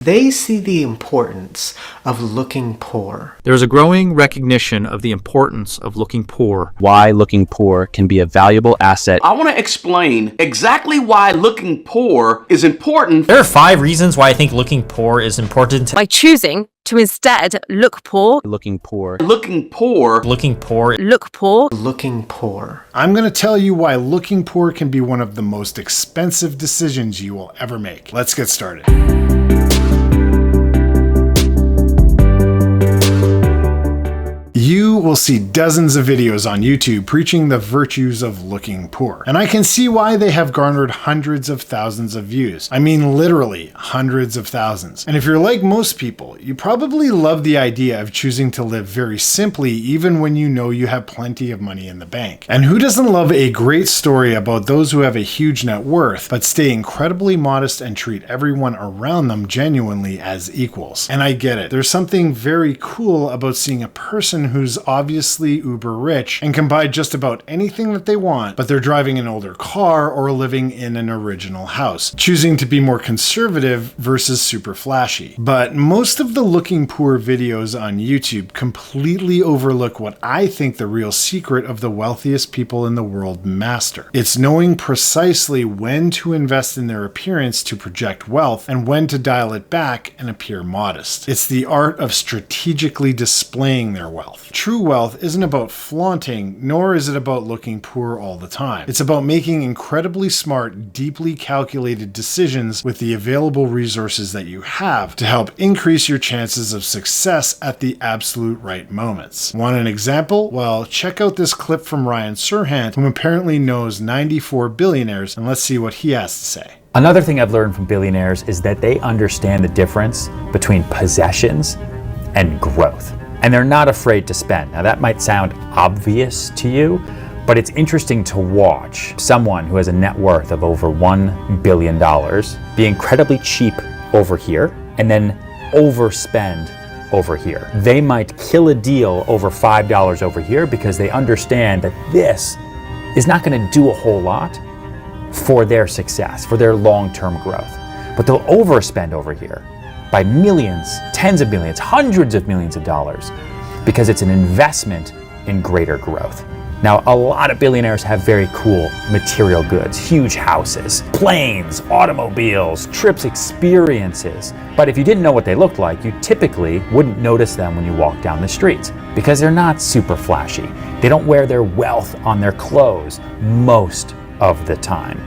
They see the importance of looking poor. There's a growing recognition of the importance of looking poor. Why looking poor can be a valuable asset. I want to explain exactly why looking poor is important. There are 5 reasons why I think looking poor is important. By choosing to instead look poor. Looking poor. Looking poor. Looking poor. Look poor. Looking poor. I'm going to tell you why looking poor can be one of the most expensive decisions you will ever make. Let's get started. You will see dozens of videos on YouTube preaching the virtues of looking poor. And I can see why they have garnered hundreds of thousands of views. I mean, literally hundreds of thousands. And if you're like most people, you probably love the idea of choosing to live very simply even when you know you have plenty of money in the bank. And who doesn't love a great story about those who have a huge net worth, but stay incredibly modest and treat everyone around them genuinely as equals? And I get it. There's something very cool about seeing a person who's obviously uber rich and can buy just about anything that they want, but they're driving an older car or living in an original house, choosing to be more conservative versus super flashy. But most of the looking poor videos on YouTube completely overlook what I think the real secret of the wealthiest people in the world master. It's knowing precisely when to invest in their appearance to project wealth and when to dial it back and appear modest. It's the art of strategically displaying their wealth. True wealth isn't about flaunting, nor is it about looking poor all the time. It's about making incredibly smart, deeply calculated decisions with the available resources that you have to help increase your chances of success at the absolute right moments. Want an example? Well, check out this clip from Ryan Serhant, who apparently knows 94 billionaires, and let's see what he has to say. Another thing I've learned from billionaires is that they understand the difference between possessions and growth. And they're not afraid to spend. Now that might sound obvious to you, but it's interesting to watch someone who has a net worth of over $1 billion be incredibly cheap over here and then overspend over here. They might kill a deal over $5 over here because they understand that this is not going to do a whole lot for their success, for their long-term growth. But they'll overspend over here by millions, tens of millions, hundreds of millions of dollars, because it's an investment in greater growth. Now, a lot of billionaires have very cool material goods, huge houses, planes, automobiles, trips, experiences. But if you didn't know what they looked like, you typically wouldn't notice them when you walk down the streets because they're not super flashy. They don't wear their wealth on their clothes most of the time.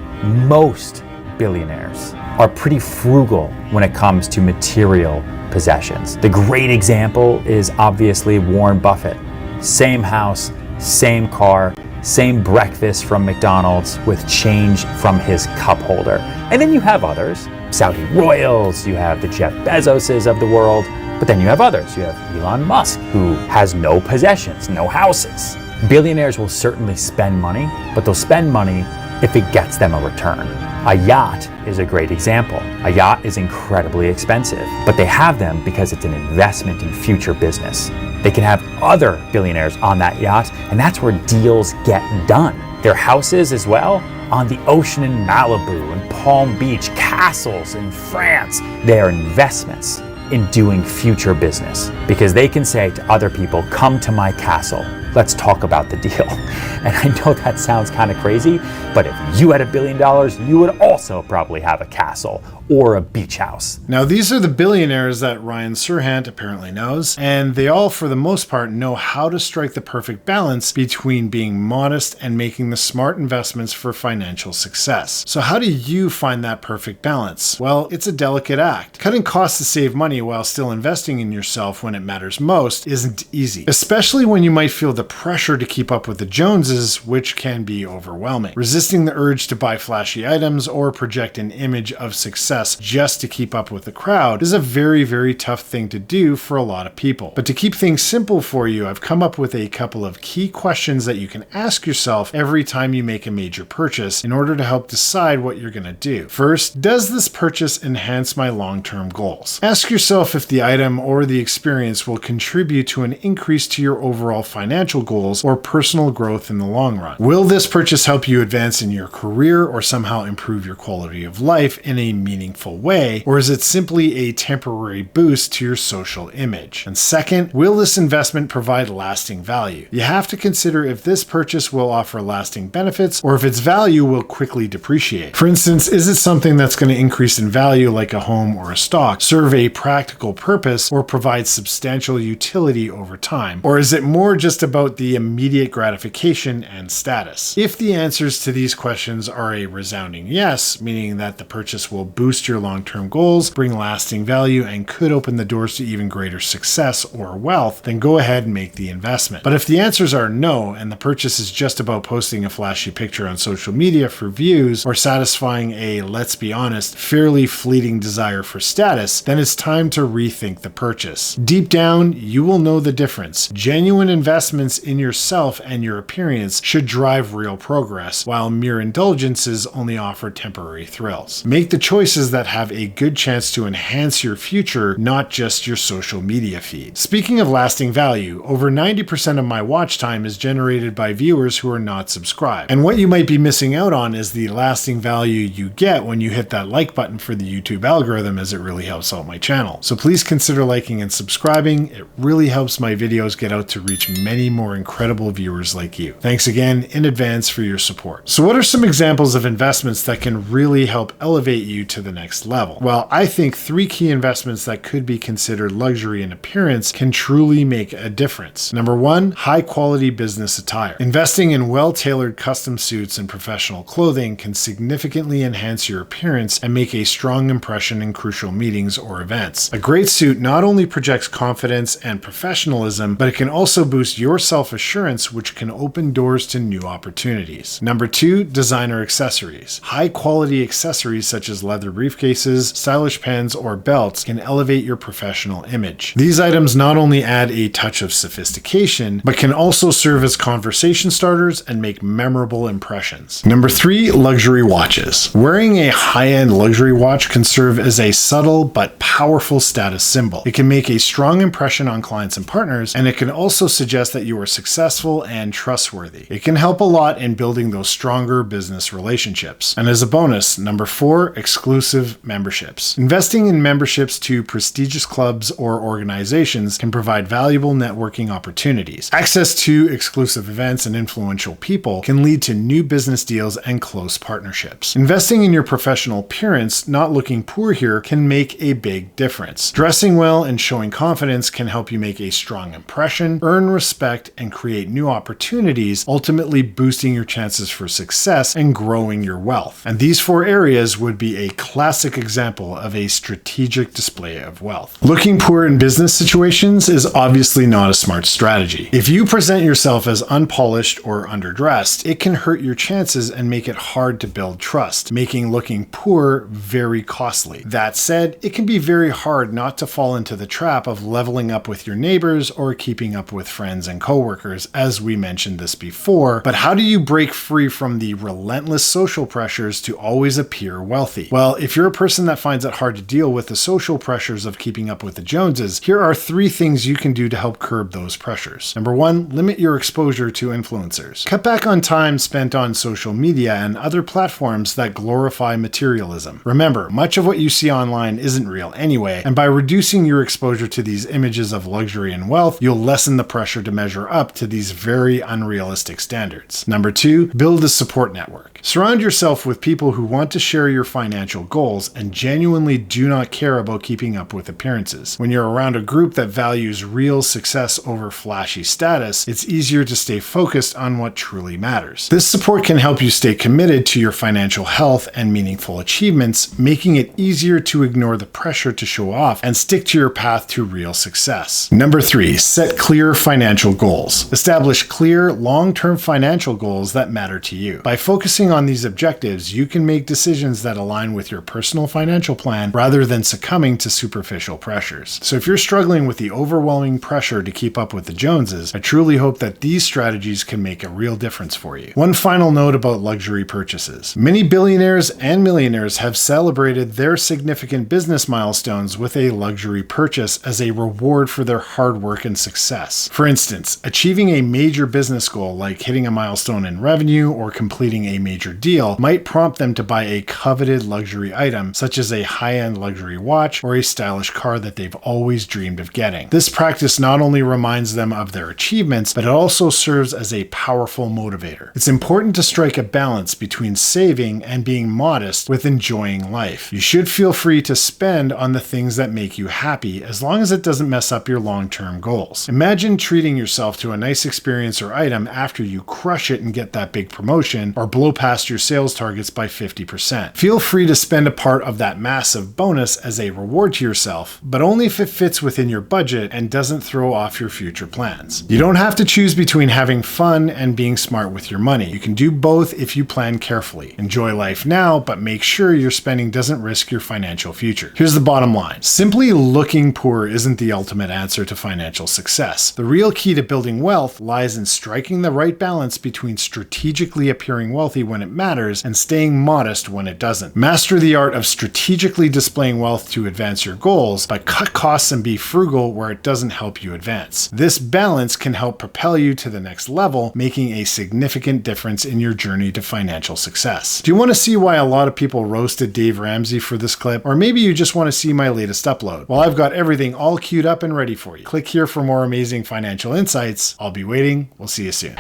Most billionaires are pretty frugal when it comes to material possessions. The great example is obviously Warren Buffett. Same house, same car, same breakfast from McDonald's with change from his cup holder. And then you have others, Saudi royals, you have the Jeff Bezoses of the world, but then you have others. You have Elon Musk, who has no possessions, no houses. Billionaires will certainly spend money, but they'll spend money if it gets them a return. A yacht is a great example. A yacht is incredibly expensive, but they have them because it's an investment in future business. They can have other billionaires on that yacht, and that's where deals get done. Their houses as well, on the ocean in Malibu and Palm Beach, castles in France. They are investments in doing future business because they can say to other people, come to my castle. Let's talk about the deal. And I know that sounds kind of crazy, but if you had $1 billion, you would also probably have a castle or a beach house. Now, these are the billionaires that Ryan Serhant apparently knows, and they all, for the most part, know how to strike the perfect balance between being modest and making the smart investments for financial success. So how do you find that perfect balance? Well, it's a delicate act. Cutting costs to save money while still investing in yourself when it matters most isn't easy, especially when you might feel the pressure to keep up with the Joneses, which can be overwhelming. Resisting the urge to buy flashy items or project an image of success just to keep up with the crowd is a very, very tough thing to do for a lot of people. But to keep things simple for you, I've come up with a couple of key questions that you can ask yourself every time you make a major purchase in order to help decide what you're going to do. First, does this purchase enhance my long-term goals? Ask yourself if the item or the experience will contribute to an increase to your overall financial financial goals or personal growth in the long run? Will this purchase help you advance in your career or somehow improve your quality of life in a meaningful way? Or is it simply a temporary boost to your social image? And second, will this investment provide lasting value? You have to consider if this purchase will offer lasting benefits or if its value will quickly depreciate. For instance, is it something that's going to increase in value like a home or a stock, serve a practical purpose, or provide substantial utility over time? Or is it more just about the immediate gratification and status? If the answers to these questions are a resounding yes, meaning that the purchase will boost your long-term goals, bring lasting value, and could open the doors to even greater success or wealth, then go ahead and make the investment. But if the answers are no, and the purchase is just about posting a flashy picture on social media for views or satisfying a, let's be honest, fairly fleeting desire for status, then it's time to rethink the purchase. Deep down, you will know the difference. Genuine investments in yourself and your appearance should drive real progress, while mere indulgences only offer temporary thrills. Make the choices that have a good chance to enhance your future, not just your social media feed. Speaking of lasting value, over 90% of my watch time is generated by viewers who are not subscribed. And what you might be missing out on is the lasting value you get when you hit that like button for the YouTube algorithm, as it really helps out my channel. So please consider liking and subscribing. It really helps my videos get out to reach many more incredible viewers like you. Thanks again in advance for your support. So what are some examples of investments that can really help elevate you to the next level? Well, I think 3 key investments that could be considered luxury in appearance can truly make a difference. Number 1, high quality business attire. Investing in well-tailored custom suits and professional clothing can significantly enhance your appearance and make a strong impression in crucial meetings or events. A great suit not only projects confidence and professionalism, but it can also boost your self-assurance, which can open doors to new opportunities. Number 2, designer accessories. High quality accessories such as leather briefcases, stylish pens, or belts can elevate your professional image. These items not only add a touch of sophistication, but can also serve as conversation starters and make memorable impressions. Number 3, luxury watches. Wearing a high-end luxury watch can serve as a subtle but powerful status symbol. It can make a strong impression on clients and partners, and it can also suggest that you are successful and trustworthy. It can help a lot in building those stronger business relationships. And as a bonus, number 4, exclusive memberships. Investing in memberships to prestigious clubs or organizations can provide valuable networking opportunities. Access to exclusive events and influential people can lead to new business deals and close partnerships. Investing in your professional appearance, not looking poor here, can make a big difference. Dressing well and showing confidence can help you make a strong impression, earn respect, and create new opportunities, ultimately boosting your chances for success and growing your wealth. And these 4 areas would be a classic example of a strategic display of wealth. Looking poor in business situations is obviously not a smart strategy. If you present yourself as unpolished or underdressed, it can hurt your chances and make it hard to build trust, making looking poor very costly. That said, it can be very hard not to fall into the trap of leveling up with your neighbors or keeping up with friends and coworkers, as we mentioned this before. But how do you break free from the relentless social pressures to always appear wealthy? Well, if you're a person that finds it hard to deal with the social pressures of keeping up with the Joneses, here are 3 things you can do to help curb those pressures. Number 1, limit your exposure to influencers. Cut back on time spent on social media and other platforms that glorify materialism. Remember, much of what you see online isn't real anyway, and by reducing your exposure to these images of luxury and wealth, you'll lessen the pressure to measure up to these very unrealistic standards. Number 2, build a support network. Surround yourself with people who want to share your financial goals and genuinely do not care about keeping up with appearances. When you're around a group that values real success over flashy status, it's easier to stay focused on what truly matters. This support can help you stay committed to your financial health and meaningful achievements, making it easier to ignore the pressure to show off and stick to your path to real success. Number 3, set clear financial goals. Establish clear, long-term financial goals that matter to you. By focusing on these objectives, you can make decisions that align with your personal financial plan rather than succumbing to superficial pressures. So if you're struggling with the overwhelming pressure to keep up with the Joneses, I truly hope that these strategies can make a real difference for you. One final note about luxury purchases. Many billionaires and millionaires have celebrated their significant business milestones with a luxury purchase as a reward for their hard work and success. For instance, Achieving a major business goal like hitting a milestone in revenue or completing a major deal might prompt them to buy a coveted luxury item such as a high-end luxury watch or a stylish car that they've always dreamed of getting. This practice not only reminds them of their achievements, but it also serves as a powerful motivator. It's important to strike a balance between saving and being modest with enjoying life. You should feel free to spend on the things that make you happy as long as it doesn't mess up your long-term goals. Imagine treating yourself to a nice experience or item after you crush it and get that big promotion or blow past your sales targets by 50%. Feel free to spend a part of that massive bonus as a reward to yourself, but only if it fits within your budget and doesn't throw off your future plans. You don't have to choose between having fun and being smart with your money. You can do both if you plan carefully. Enjoy life now, but make sure your spending doesn't risk your financial future. Here's the bottom line. Simply looking poor isn't the ultimate answer to financial success. The real key to building wealth lies in striking the right balance between strategically appearing wealthy when it matters and staying modest when it doesn't. Master the art of strategically displaying wealth to advance your goals, but cut costs and be frugal where it doesn't help you advance. This balance can help propel you to the next level, making a significant difference in your journey to financial success. Do you want to see why a lot of people roasted Dave Ramsey for this clip? Or maybe you just want to see my latest upload? Well, I've got everything all queued up and ready for you. Click here for more amazing financial insights. I'll be waiting. We'll see you soon.